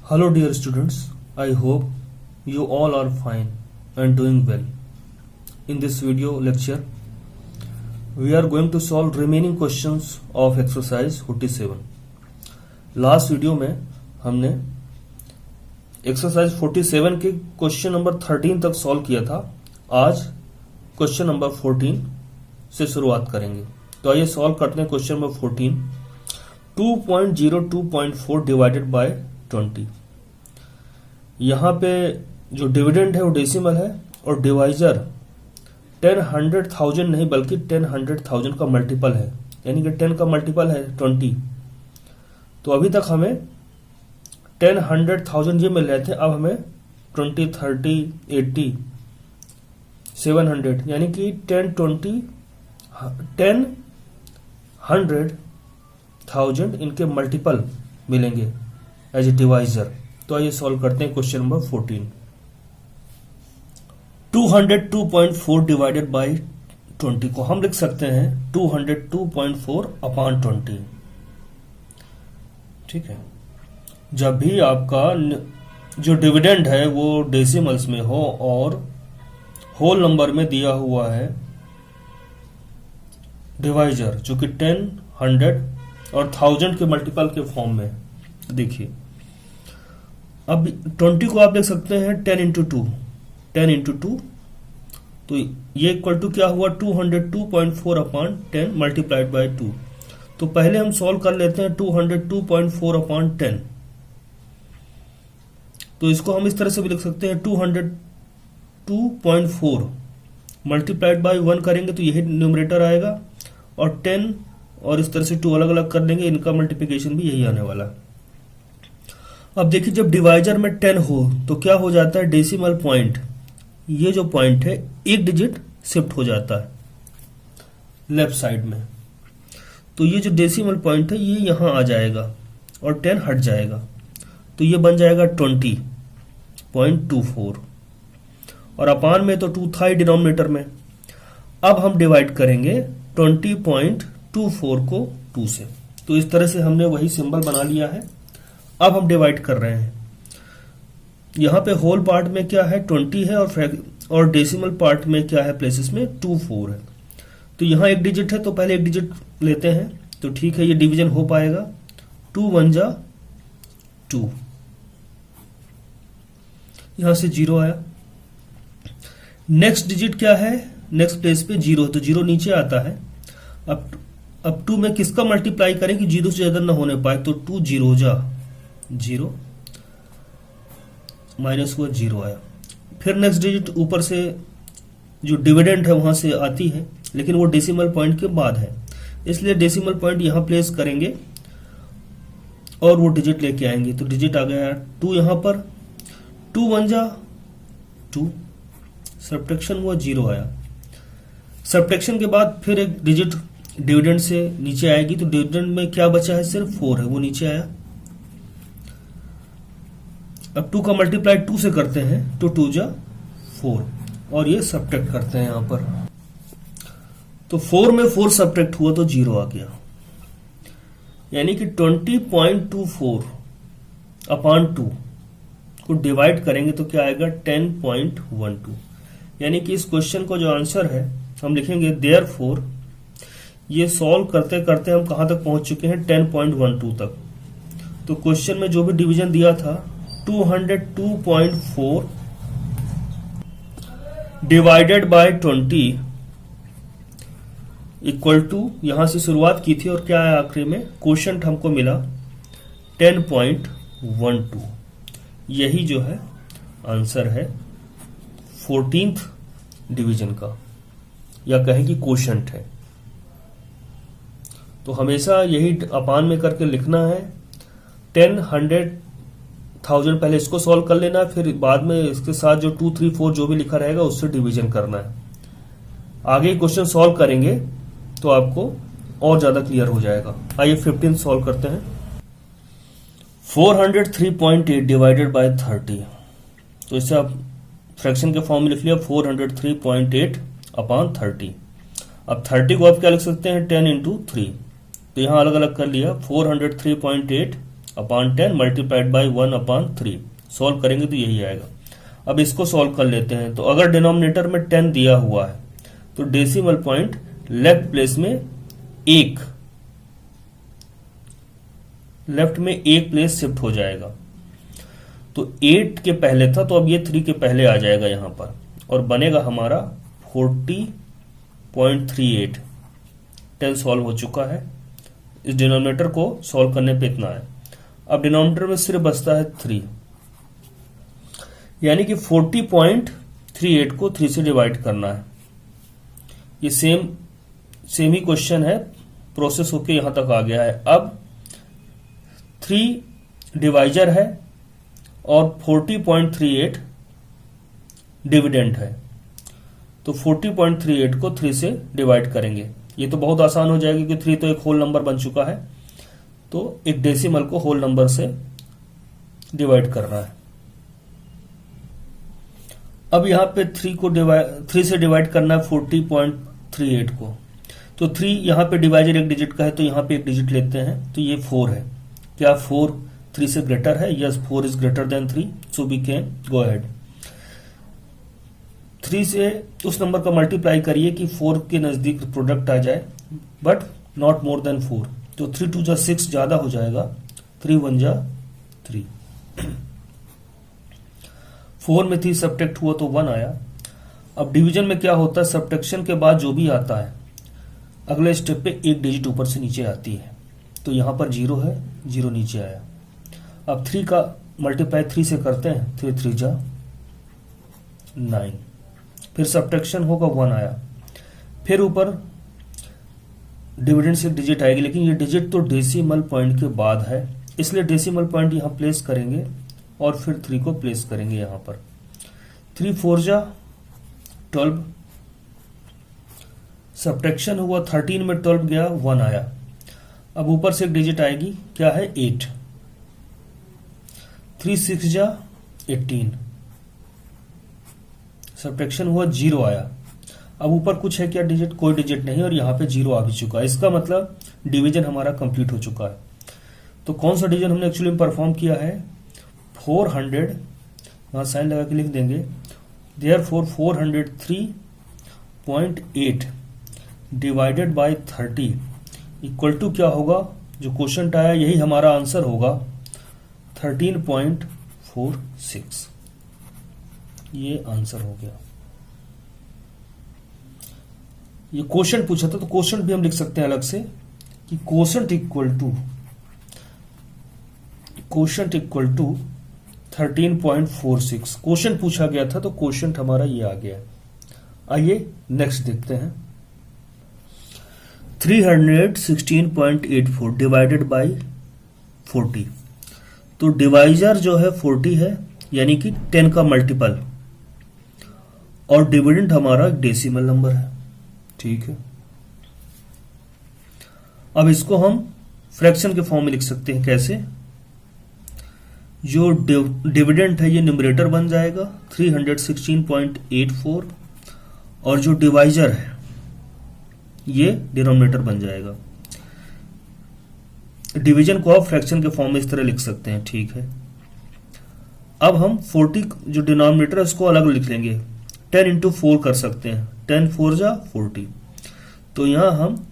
Hello dear students, I hope you all are fine and doing well. In this video lecture, we are going to solve remaining questions of exercise 47. Last video में हमने exercise 47 के question number 13 तक solve किया था। आज question number 14 से शुरुआत करेंगे। तो आइए सॉल्व करते हैं क्वेश्चन नंबर 14। 2.02.4 divided by 20। यहाँ पे जो डिविडेंड है वो डेसिमल है और डिवाइजर 10 100,000 नहीं बल्कि 10 100,000 का मल्टीपल है, यानी कि 10 का मल्टीपल है 20। तो अभी तक हमें 10 100,000 ये मिल रहे थे, अब हमें 20 30 80 700 यानी कि 10 100,000 इनके मल्टीपल मिलेंगे एज ए डिवाइजर। तो आइए सॉल्व करते हैं क्वेश्चन नंबर 14। 202.4 डिवाइडेड बाय 20 को हम लिख सकते हैं 202.4 अपॉन 20। ठीक है, जब भी आपका जो डिविडेंड है वो डेसिमल्स में हो और होल नंबर में दिया हुआ है डिवाइजर जो कि 10 100 और 1000 के मल्टीपल के फॉर्म में। देखिए अब 20 को आप देख सकते हैं 10 इंटू 2 तो ये इक्वल टू क्या हुआ 202.4 अपॉन 10 मल्टीप्लाइड बाय 2। तो पहले हम सॉल्व कर लेते हैं 202.4 अपॉन 10। तो इसको हम इस तरह से भी लिख सकते हैं 202.4 मल्टीप्लाइड बाय 1 करेंगे तो यही न्यूमरेटर आएगा और 10 और इस तरह से 2 अलग अलग कर लेंगे, इनका मल्टीप्लिकेशन भी यही आने वाला है। अब देखिए जब डिवाइजर में 10 हो तो क्या हो जाता है, डेसिमल पॉइंट ये जो पॉइंट है एक डिजिट शिफ्ट हो जाता है लेफ्ट साइड में। तो ये जो डेसिमल पॉइंट है ये यहां आ जाएगा और 10 हट जाएगा, तो ये बन जाएगा 20.24 और अपान में तो 2 था डिनोमिनेटर में। अब हम डिवाइड करेंगे 20.24 को 2 से, तो इस तरह से हमने वही सिंबल बना लिया है। अब हम डिवाइड कर रहे हैं, यहां पे होल पार्ट में क्या है 20 है और डेसिमल पार्ट में क्या है प्लेसेस में 24 है। तो यहां एक डिजिट है तो पहले एक डिजिट लेते हैं, तो ठीक है ये डिवीजन हो पाएगा। 2 1 जा 2, यहां से 0 आया। नेक्स्ट डिजिट क्या है, नेक्स्ट प्लेस पे 0 तो 0 नीचे आता है। अब 2 में किसका मल्टीप्लाई करें कि 0 से ज्यादा ना होने पाए, तो 2 0 जा 0 माइनस हुआ 0 आया। फिर नेक्स्ट डिजिट ऊपर से जो डिविडेंड है वहां से आती है, लेकिन वो डेसिमल पॉइंट के बाद है, इसलिए डेसिमल पॉइंट यहां प्लेस करेंगे और वो डिजिट लेके आएंगे। तो डिजिट आ गया 2 यहां पर, 2 1 जा 2, सब्ट्रैक्शन हुआ 0 आया। सब्ट्रैक्शन के बाद फिर एक डिजिट डिविडेंड से नीचे आएगी, तो डिविडेंड में क्या बचा है, सिर्फ 4 है, वो नीचे आया। अब 2 का मल्टीप्लाई 2 से करते हैं तो 2 जा 4 और ये सब्ट्रैक्ट करते हैं यहां पर, तो 4 में 4 सब्ट्रैक्ट हुआ तो 0 आ गया, यानी कि 20.24 अपॉन 2 को डिवाइड करेंगे तो क्या आएगा 10.12। यानी कि इस क्वेश्चन को जो आंसर है हम लिखेंगे देयरफॉर। ये सॉल्व करते करते हम कहां तक पहुंच चुके हैं 10.12 तक। तो क्वेश्चन में जो भी डिवीजन दिया था 202.4 डिवाइडेड बाय 20 इक्वल टू, यहां से शुरुआत की थी और क्या है आखिरी में क्वोशंट हमको मिला 10.12। यही जो है आंसर है 14th डिवीजन का, या कहें कि क्वोशंट है। तो हमेशा यही अपान में करके लिखना है। 10 100,000 पहले इसको सॉल्व कर लेना, फिर बाद में इसके साथ जो 2 3 4 जो भी लिखा रहेगा उससे डिवीजन करना है। आगे क्वेश्चन सॉल्व करेंगे तो आपको और ज्यादा क्लियर हो जाएगा। आइए 15 सॉल्व करते हैं। 403.8 डिवाइडेड बाय 30, तो इसे आप फ्रैक्शन के फॉर्म में लिख लिया 403.8 अपॉन 30। अब 30 को आप क्या लिख सकते हैं 10 इंटू 3, तो यहां अलग अलग कर लिया 403.8 upon 10 multiplied by 1 upon 3। Solve करेंगे तो यही आएगा। अब इसको सॉल्व कर लेते हैं। तो अगर डिनोमिनेटर में 10 दिया हुआ है तो डेसिमल पॉइंट लेफ्ट प्लेस में एक प्लेस शिफ्ट हो जाएगा। तो 8 के पहले था तो अब ये 3 के पहले आ जाएगा यहां पर और बनेगा हमारा 40.38। 10 सॉल्व हो चुका है। इस डिनोमिनेटर को सॉल्व करने पे इतना है। अब डिनोमिनेटर में सिर्फ बचता है 3, यानी कि 40.38 को 3 से डिवाइड करना है। ये सेम ही क्वेश्चन है, प्रोसेस होके यहां तक आ गया है। अब 3 डिवाइजर है और 40.38 डिविडेंड है। तो 40.38 को 3 से डिवाइड करेंगे। ये तो बहुत आसान हो जाएगा क्योंकि 3 तो एक होल नंबर बन चुका है, तो एक डेसिमल को होल नंबर से डिवाइड करना है। अब यहां पे 3 से डिवाइड करना है 40.38 को। तो 3 यहां पे डिवाइजर एक डिजिट का है तो यहां पे एक डिजिट लेते हैं, तो ये 4 है। क्या 4 3 से ग्रेटर है? Yes, 4 is greater than 3, so we can go ahead. 3 से उस नंबर का मल्टीप्लाई करिए कि 4 के नजदीक प्रोडक्ट आ जाए, बट नॉट मोर देन 4। तो 3 2 जा 6 ज्यादा हो जाएगा, 3 1 जा 3। 4 में 3 सब्ट्रैक्ट हुआ तो 1 आया। अब डिवीजन में क्या होता है, सब्ट्रैक्शन के बाद जो भी आता है अगले स्टेप पे एक डिजिट ऊपर से नीचे आती है। तो यहां पर 0 है, 0 नीचे आया। अब 3 का मल्टीप्लाई 3 से करते हैं, 3 3 जा 9। फिर सब्ट्रैक्शन होगा, 1 आया। फिर ऊपर डिविडेंड से एक डिजिट आएगी, लेकिन ये डिजिट तो डेसिमल पॉइंट के बाद है, इसलिए डेसिमल पॉइंट यहां प्लेस करेंगे और फिर 3 को प्लेस करेंगे यहां पर। 3 4 जा 12। सब्ट्रैक्शन हुआ, 13 में 12 गया, 1 आया। अब ऊपर से एक डिजिट आएगी, क्या है 8। 3 6 जा 18। सब्ट्रैक्शन हुआ, 0 आया। अब ऊपर कुछ है क्या डिजिट? कोई डिजिट नहीं, और यहां पे 0 आ भी चुका है। इसका मतलब डिवीजन हमारा कंप्लीट हो चुका है। तो कौन सा डिवीजन हमने एक्चुअली में परफॉर्म किया है? 400, वहां साइन लगा के लिख देंगे, therefore 403.8 divided by 30 equal to क्या होगा? जो क्वेश्चन आया यही हमारा आंसर होगा, 13.46। ये आंसर हो गया। ये क्वेश्चन पूछा था तो क्वेश्चन भी हम लिख सकते हैं अलग से कि क्वोशंट इक्वल टू 13.46। क्वेश्चन पूछा गया था तो क्वेश्चन हमारा ये आ गया। आइए नेक्स्ट देखते हैं। 316.84 डिवाइडेड बाई 40। तो डिवाइजर जो है 40 है, यानी कि 10 का मल्टीपल, और डिविडेंड हमारा डेसिमल नंबर है। ठीक है, अब इसको हम फ्रैक्शन के फॉर्म में लिख सकते हैं। कैसे? जो डिविडेंड है ये न्यूमरेटर बन जाएगा 316.84, और जो डिवाइजर है ये डिनोमिनेटर बन जाएगा। डिवीजन को आप फ्रैक्शन के फॉर्म में इस तरह लिख सकते हैं। ठीक है, अब हम 40 जो डिनोमिनेटर है उसको अलग लिख लेंगे, 10 इंटू 4 कर सकते हैं, 10 4 जा 40। तो यहां हम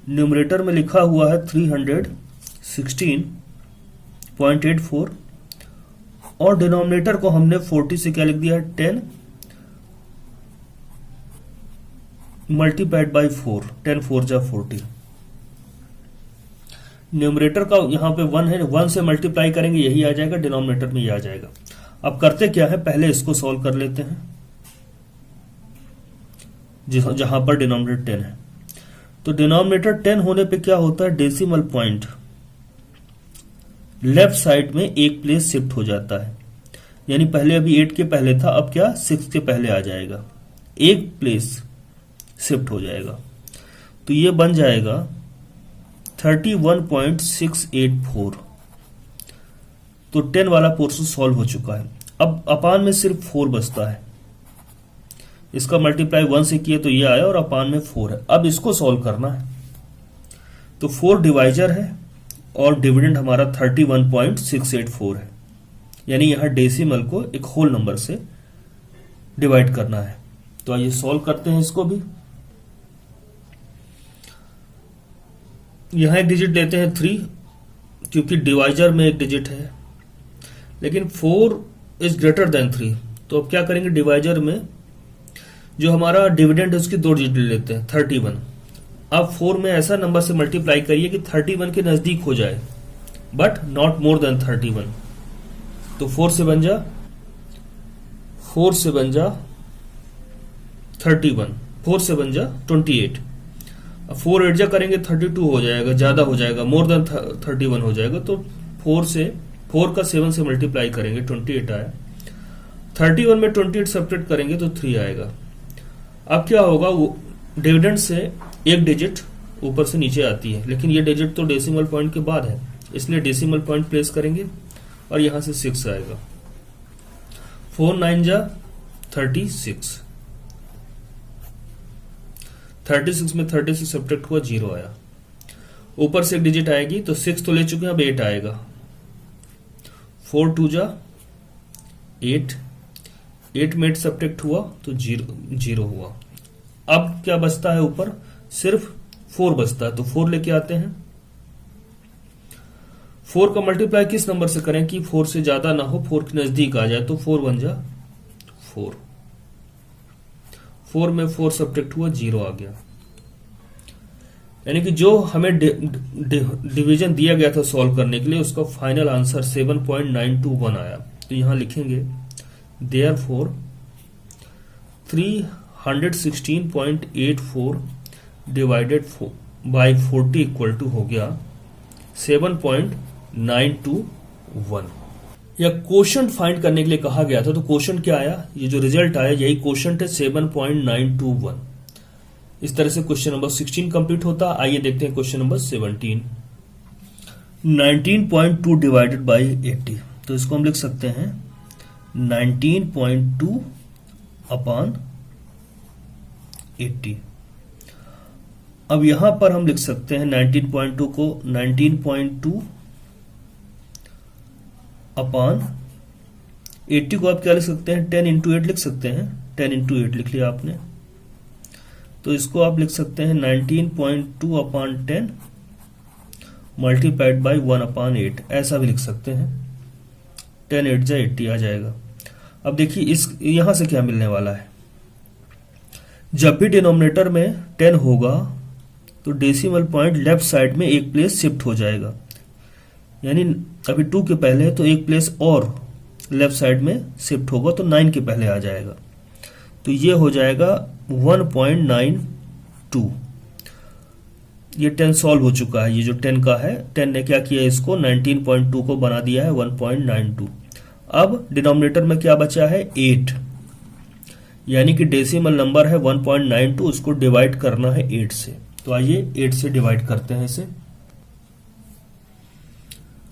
न्यूमरेटर में लिखा हुआ है 316.84, और डिनोमिनेटर को हमने 40 से क्या लिख दिया है, 10 मल्टीप्लाइड बाई 4, 10 4 जा 40। न्यूमरेटर का यहां पे 1 है, 1 से मल्टीप्लाई करेंगे यही आ जाएगा, डिनोमिनेटर में ये आ जाएगा। अब करते क्या है, पहले इसको सॉल्व कर लेते हैं जहां पर डिनोमिनेटर 10 है। तो डिनोमिनेटर 10 होने पे क्या होता है, डेसिमल पॉइंट लेफ्ट साइड में एक प्लेस शिफ्ट हो जाता है। यानी पहले अभी 8 के पहले था, अब क्या 6 के पहले आ जाएगा, एक प्लेस शिफ्ट हो जाएगा। तो ये बन जाएगा 31.684। तो 10 वाला पोर्शन सॉल्व हो चुका है। अब अपान में सिर्फ 4 बचता है, इसका मल्टीप्लाई 1 से किया तो ये आया, और अपान में 4 है। अब इसको सॉल्व करना है। तो 4 डिवाइजर है, और डिविडेंड हमारा 31.684 है। यानी यहां डेसिमल को एक होल नंबर से डिवाइड करना है। तो आइए सॉल्व करते हैं इसको भी। यहां एक डिजिट लेते हैं 3, क्योंकि डिवाइजर में एक डिजिट है, लेकिन 4 इज ग्रेटर देन 3। तो अब क्या करेंगे, डिवाइजर में जो हमारा डिविडेंड है उसकी 2 डिजिट ले लेते हैं 31। अब 4 में ऐसा नंबर से मल्टीप्लाई करिए कि 31 के नजदीक हो जाए, बट नॉट मोर देन 31। तो 4 से बन जा 31, 4 से बन जा 28। अब 4 एड जा करेंगे 32 हो जाएगा, ज्यादा हो जाएगा, मोर देन 31 हो जाएगा। तो 4 का 7 से मल्टीप्लाई करेंगे 28 आया। 31 में 28 सब्ट्रैक्ट करेंगे तो 3 आएगा। अब क्या होगा, डिविडेंड से एक डिजिट ऊपर से नीचे आती है, लेकिन ये डिजिट तो डेसिमल पॉइंट के बाद है, इसलिए डेसिमल पॉइंट प्लेस करेंगे और यहां से 6 आएगा। 4 9 जा 36, 36 में 36 सब्ट्रैक्ट हुआ 0 आया। ऊपर से एक डिजिट आएगी तो 6 तो ले चुके हैं, अब 8 आएगा। 4 2 जा 8, 8 में 8 सब्ट्रैक्ट हुआ तो 0 हुआ। अब क्या बचता है, ऊपर सिर्फ 4 बचता है, तो 4 लेके आते हैं। 4 का मल्टीप्लाई किस नंबर से करें कि 4 से ज्यादा ना हो, 4 के नजदीक आ जाए। तो 4 बन जा 4, 4 में 4 सब्ट्रैक्ट हुआ 0 आ गया। यानी कि जो हमें डिवीजन दिया गया था सॉल्व करने के लिए, उसका फाइनल आंसर 7.921 आया। तो यहां लिखेंगे therefore 316.84 divided by 40 equal to हो गया 7.921। या क्वोशंट फाइंड करने के लिए कहा गया था, तो क्वोशंट क्या आया, ये जो रिजल्ट आया यही क्वोशंट है 7.921। इस तरह से क्वेश्चन नंबर 16 कंप्लीट होता। आइए देखते हैं क्वेश्चन नंबर 17। 19.2 डिवाइडेड बाय 80, तो इसको हम लिख सकते हैं 19.2 अपॉन 80। अब यहां पर हम लिख सकते हैं 19.2 को 19.2 अपॉन 80 को आप क्या लिख सकते हैं, 10 इंटू 8 लिख सकते हैं। 10 इंटू 8 लिख लिया आपने, तो इसको आप लिख सकते हैं 19.2 अपॉन 10 मल्टीप्लाइड बाई 1 अपॉन 8, ऐसा भी लिख सकते हैं। 10 8 जा 80 आ जाएगा। अब देखिए इस यहां से क्या मिलने वाला है, जब भी डिनोमिनेटर में 10 होगा तो डेसिमल पॉइंट लेफ्ट साइड में एक प्लेस शिफ्ट हो जाएगा। यानी अभी 2 के पहले है तो एक प्लेस और लेफ्ट साइड में शिफ्ट होगा, तो 9 के पहले आ जाएगा। तो ये हो जाएगा 1.92। ये 10 सॉल्व हो चुका है। ये जो 10 का है, 10 ने क्या किया, इसको 19.2 को बना दिया है 1.92। अब डिनोमिनेटर में क्या बचा है, 8, यानी कि डेसिमल नंबर है 1.92, उसको डिवाइड करना है 8 से। तो आइए 8 से डिवाइड करते हैं इसे।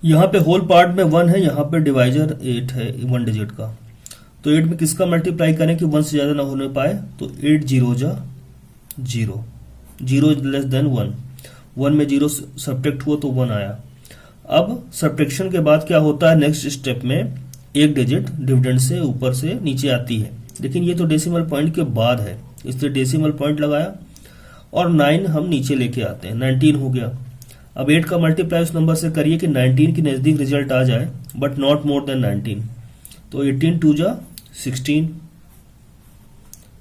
यहां पे होल पार्ट में 1 है, यहां पे डिवाइजर 8 है 1 डिजिट का। तो 8 में किसका मल्टीप्लाई करें कि 1 से ज्यादा ना होने पाए, तो 8 0 जा 0, 0 लेस देन 1, 1 में 0 सब्ट्रैक्ट हुआ तो 1 आया। अब सब्ट्रैक्शन के बाद क्या होता है, नेक्स्ट स्टेप में एक डिजिट डिविडेंड से ऊपर से नीचे आती है, लेकिन ये तो डेसिमल पॉइंट के बाद है, इसलिए डेसिमल पॉइंट लगाया और 9 हम नीचे लेके आते हैं, 19 हो गया। अब 8 का मल्टीप्लाई उस नंबर से करिए कि 19 के नजदीक रिजल्ट आ जाए, बट नॉट मोर देन 19। तो 18 2 जा 16,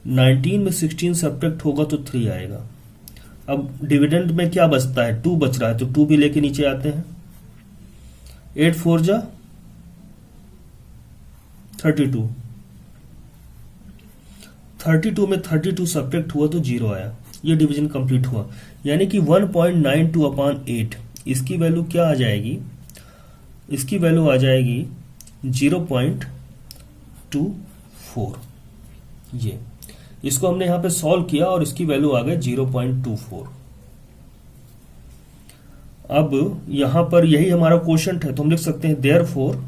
19 में 16 सब्ट्रैक्ट होगा तो 3 आएगा। अब डिविडेंड में क्या बचता है, 2 बच रहा है, तो 2 भी लेके नीचे आते हैं। 8 4 जा 32, 32 में 32 सब्ट्रैक्ट हुआ तो 0 आया। ये डिवीजन कंप्लीट हुआ, यानी कि 1.92 अपॉन 8, इसकी वैल्यू क्या आ जाएगी, इसकी वैल्यू आ जाएगी 0.24। ये इसको हमने यहां पे सॉल्व किया और इसकी वैल्यू आ गई 0.24। अब यहां पर यही हमारा क्वोशंट है, तो हम लिख सकते हैं therefore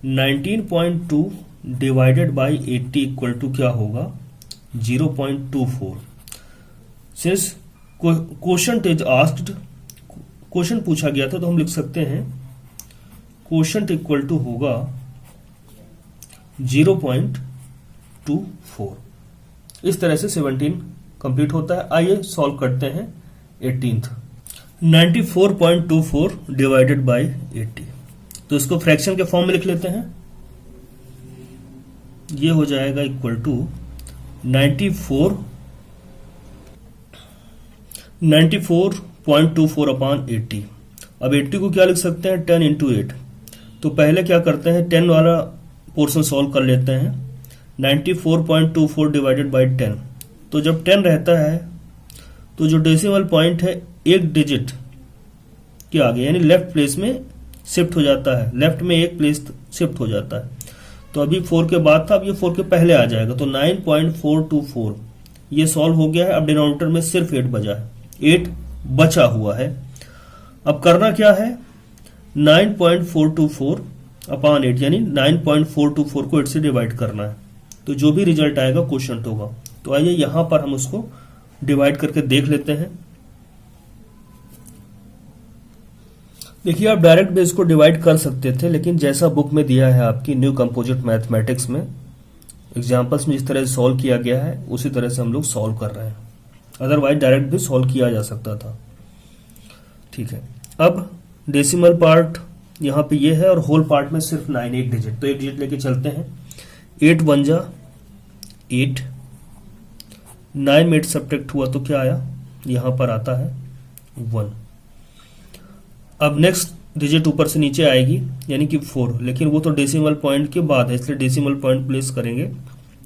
19.2 divided by 80 equal to क्या होगा, 0.24। Since quotient is asked, quotient पूछा गया था, तो हम लिख सकते हैं क्वोशंट इक्वल टू होगा 0.24। इस तरह से 17 कंप्लीट होता है। आइए सॉल्व करते हैं 18th। 94.24 डिवाइडेड बाय 80, तो इसको फ्रैक्शन के फॉर्म में लिख लेते हैं। ये हो जाएगा इक्वल टू 94.24 अपॉन 80। अब 80 को क्या लिख सकते हैं, 10 इंटू 8। तो पहले क्या करते हैं, 10 वाला पोर्शन सॉल्व कर लेते हैं। 94.24 डिवाइडेड बाय 10, तो जब 10 रहता है तो जो डेसिमल पॉइंट है एक डिजिट के आगे यानी लेफ्ट प्लेस में शिफ्ट हो जाता है, लेफ्ट में एक प्लेस शिफ्ट हो जाता है। तो अभी 4 के बाद था, अब ये 4 के पहले आ जाएगा, तो 9.424 ये सॉल्व हो गया है। अब डिनोमिनेटर में सिर्फ 8 बचा है, 8 बचा हुआ है। अब करना क्या है, 9.424 अपॉन 8 यानी 9.424 को 8 से डिवाइड करना है, तो जो भी रिजल्ट आएगा क्वोशंट होगा। तो आइए यहां पर हम उसको डिवाइड करके देख लेते हैं। देखिए, आप डायरेक्ट बेस को डिवाइड कर सकते थे, लेकिन जैसा बुक में दिया है आपकी न्यू कंपोजिट मैथमेटिक्स में एग्जाम्पल्स में जिस तरह से सॉल्व किया गया है उसी तरह से हम लोग सॉल्व कर रहे हैं। अदरवाइज डायरेक्ट भी सॉल्व किया जा सकता था। ठीक है, अब डेसिमल पार्ट यहाँ पे ये है और होल पार्ट में सिर्फ 9, एक डिजिट, तो एक डिजिट लेके चलते हैं। 8 1 जा 8, 9 में 8 सब्ट्रैक्ट हुआ तो क्या आया, यहाँ पर आता है 1। अब नेक्स्ट डिजिट ऊपर से नीचे आएगी यानी कि 4, लेकिन वो तो डेसिमल पॉइंट के बाद है, इसलिए डेसिमल पॉइंट प्लेस करेंगे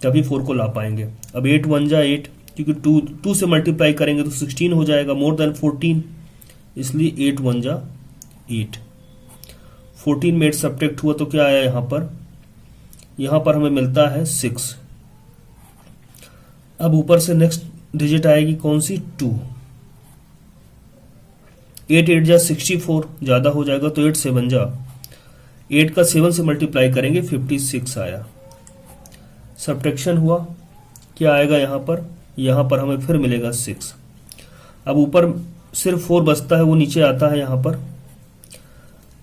तभी 4 को ला पाएंगे। अब 8 1 जा 8, क्योंकि 2 से मल्टीप्लाई करेंगे तो 16 हो जाएगा, मोर देन 14, इसलिए 8 1 जा 8। 14 में 8 सब्ट्रैक्ट हुआ तो क्या आया, यहाँ पर हमें मिलता है 6। अब ऊपर से नेक्स्ट डिजिट आएगी कौन सी, 2। 8 8 जा 64, ज्यादा हो जाएगा तो 8 7 जा 8 का 7 से मल्टीप्लाई करेंगे 56 आया। सब्ट्रैक्शन हुआ, क्या आएगा यहाँ पर हमें फिर मिलेगा 6। अब ऊपर सिर्फ 4 बचता है, वो नीचे आता है यहाँ पर।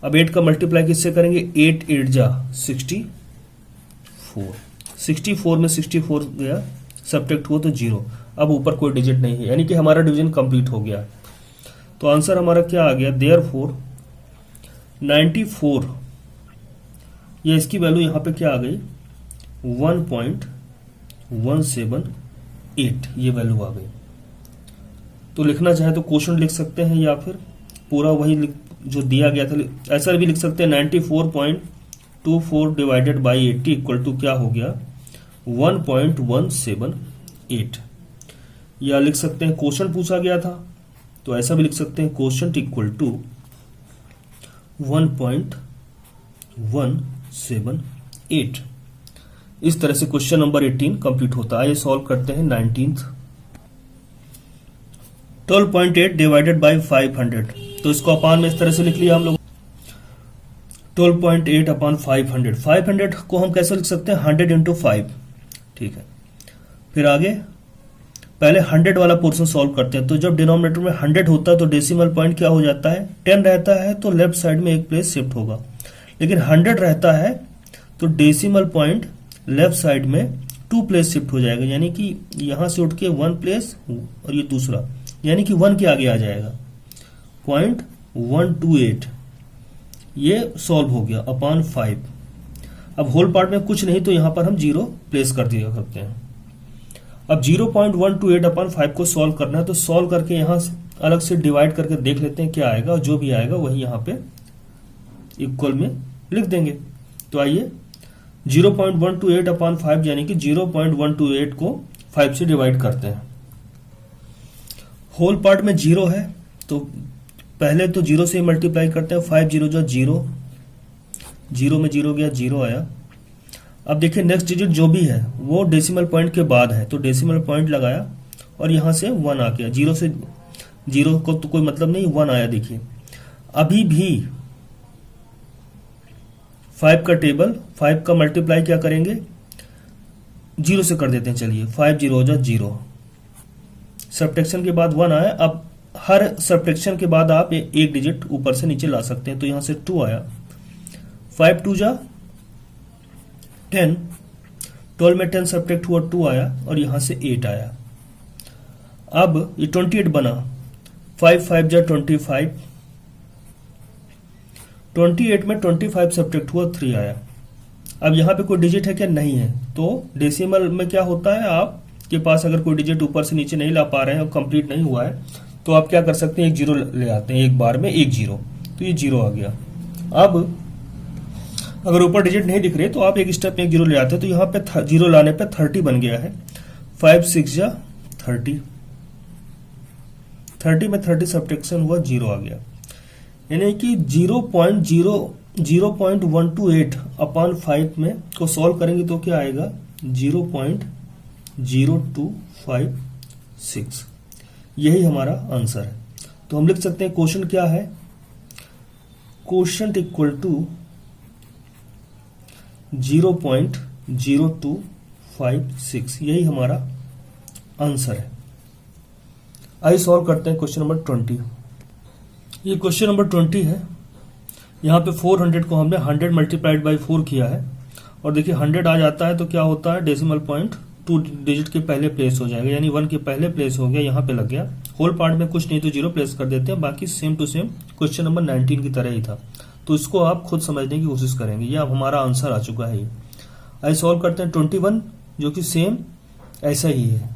अब 8 का मल्टीप्लाई किससे करेंगे, 8 8 जा 64, 64 में 64 गया, सब्ट्रैक्ट हुआ तो 0। अब ऊपर कोई डिजिट नहीं है, यानी कि हमारा डिवीजन कंप्लीट हो गया। तो आंसर हमारा क्या आ गया, देयरफॉर 94, या इसकी वैल्यू यहाँ पे क्या आ गई, 1.178 ये वैल्यू आ गई। तो लिखना चाहे तो क्वोशंट लिख सकते हैं या फिर पूरा वही जो दिया गया था, ऐसा भी लिख सकते हैं। 94.24 डिवाइडेड बाई 80 इक्वल टू क्या हो गया, 1.178। या लिख सकते हैं क्वोशंट पूछा गया था तो ऐसा भी लिख सकते हैं, क्वोशंट इक्वल टू 1.178। इस तरह से क्वेश्चन नंबर 18 कंप्लीट होता है। आइए सॉल्व करते हैं 19th। 12.8 डिवाइडेड बाय 500, तो इसको अपान में इस तरह से लिख लिया हम लोग, 12.8 अपॉन 500। 500 को हम कैसे लिख सकते हैं, 100 इंटू 5। ठीक है, फिर आगे पहले 100 वाला पोर्शन सॉल्व करते हैं। तो जब डिनोमिनेटर में 100 होता है तो डेसिमल पॉइंट क्या हो जाता है, 10 रहता है तो लेफ्ट साइड में एक प्लेस शिफ्ट होगा, लेकिन 100 रहता है तो डेसिमल पॉइंट लेफ्ट साइड में 2 प्लेस शिफ्ट हो जाएगा, यानी कि यहां से उठ के 1 प्लेस और ये दूसरा, यानी कि 1 के आगे आ जाएगा, 0.128। ये सॉल्व हो गया अपॉन 5। अब होल पार्ट में कुछ नहीं तो यहां पर हम 0 प्लेस कर दिया करते हैं। अब 0.128 अपॉन 5 को सॉल्व करना है, तो सॉल्व करके यहां अलग से डिवाइड करके देख लेते हैं क्या आएगा, और जो भी आएगा वही यहां पे इक्वल में लिख देंगे। तो आइए 0.128 अपॉन 5 यानी कि 0.128 को 5 से डिवाइड करते हैं। होल पार्ट में 0 है तो पहले तो 0 से मल्टीप्लाई करते हैं, 5 0 जो 0, 0 में 0 गया 0 आया। अब देखिए नेक्स्ट डिजिट जो भी है वो डेसिमल पॉइंट के बाद है, तो डेसिमल पॉइंट लगाया और यहां से 1 आ गया, 0 से 0 को तो कोई मतलब नहीं, 1 आया। देखिए अभी भी 5 का टेबल, 5 का मल्टीप्लाई क्या करेंगे, 0 से कर देते हैं। चलिए 5 0 जा 0, सब्ट्रैक्शन के बाद 1 आया। अब हर सब्ट्रैक्शन के बाद आप एक डिजिट ऊपर से नीचे ला सकते हैं। तो यहां से 2 आया, 5 2 जा 10, 12 में 10 सब्ट्रैक्ट हुआ 2 आया और यहां से 8 आया। अब ये 28 बना, 5 5 जा 25, 28 में 25 सब्ट्रैक्ट हुआ 3 आया। अब यहां पे कोई डिजिट है क्या? नहीं है। तो डेसिमल में क्या होता है, आपके पास अगर कोई डिजिट ऊपर से नीचे नहीं ला पा रहे हैं और कंप्लीट नहीं हुआ है तो आप क्या कर सकते हैं, एक जीरो ले आते हैं, एक बार में एक जीरो, तो ये जीरो आ गया। अब अगर ऊपर डिजिट नहीं दिख रहे तो आप एक स्टेप में एक जीरो ले आते हैं, तो यहाँ पे जीरो लाने पे 30 बन गया है। 5 6 जा 30, 30 में 30 सब्ट्रैक्शन हुआ, जीरो आ गया। यानी कि 0.128 अपॉन 5 में को सॉल्व करेंगे तो क्या आएगा, 0.0256। यही हमारा आंसर है। तो हम लिख सकते हैं क्वेश्चन क्या है, क्वेश्चन इक्वल टू 0.0256, यही हमारा आंसर है। आइए सॉल्व करते हैं क्वेश्चन नंबर 20। ये क्वेश्चन नंबर 20 है। यहाँ पे 400 को हमने 100 मल्टीप्लाइड बाई 4 किया है और देखिए 100 आ जाता है तो क्या होता है, डेसिमल पॉइंट 2 डिजिट के पहले प्लेस हो जाएगा, यानी 1 के पहले प्लेस हो गया, यहाँ पे लग गया। होल पार्ट में कुछ नहीं तो 0 प्लेस कर देते हैं, बाकी same to same question number 19 की तरह ही था। तो इसको आप खुद समझने की कोशिश करेंगे, ये अब हमारा आंसर आ चुका है। आइए सॉल्व करते हैं 21, जो कि सेम ऐसा ही है।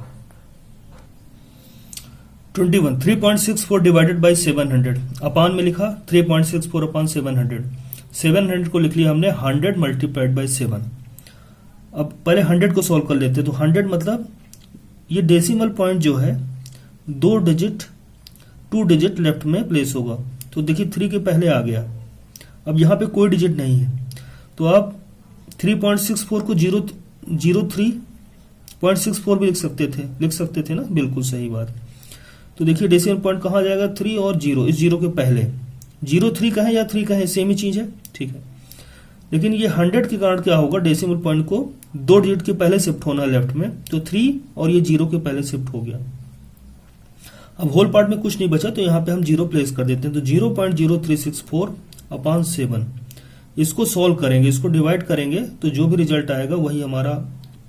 21 3.64 डिवाइडेड बाई 700, अपान में लिखा 3.64 अपॉन 700, 700 को लिख लिया हमने 100 मल्टीप्लाइड बाई 7। अब पहले 100 को सॉल्व कर लेते हैं। तो 100 मतलब ये डेसिमल पॉइंट जो है 2 डिजिट लेफ्ट में प्लेस होगा। तो देखिए 3 के पहले आ गया। अब यहाँ पे कोई डिजिट नहीं है तो आप 3.64 को 03.64 भी लिख सकते थे ना, बिल्कुल सही बात। तो देखिए डेसिमल पॉइंट कहाँ जाएगा, 3 और 0, इस 0 के पहले 03 कहें या 3 कहें सेम ही चीज है, ठीक है। लेकिन ये 100 के कारण क्या होगा, डेसिमल पॉइंट को 2 डिजिट के पहले शिफ्ट होना लेफ्ट में, तो 3 और ये 0 के पहले शिफ्ट हो गया। अब होल पार्ट में कुछ नहीं बचा तो यहाँ पे हम 0 प्लेस कर देते हैं। तो 0.0364 अपॉन 7, इसको सॉल्व करेंगे, इसको डिवाइड करेंगे तो जो भी रिजल्ट आएगा वही हमारा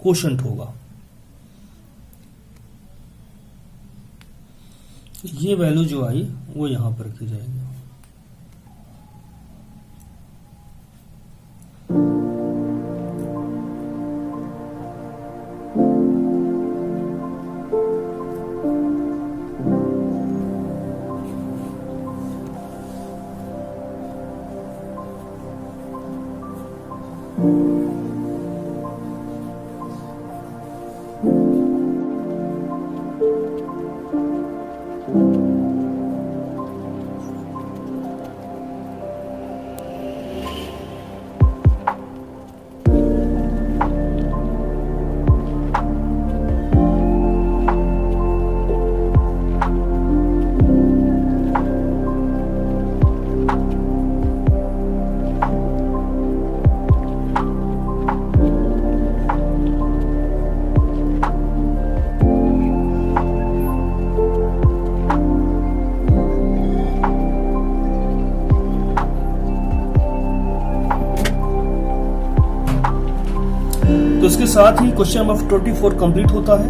क्वोशंट होगा। ये वैल्यू जो आई वो यहां पर की जाएगी। तो इसके साथ ही क्वेश्चन नंबर 24 कंप्लीट होता है।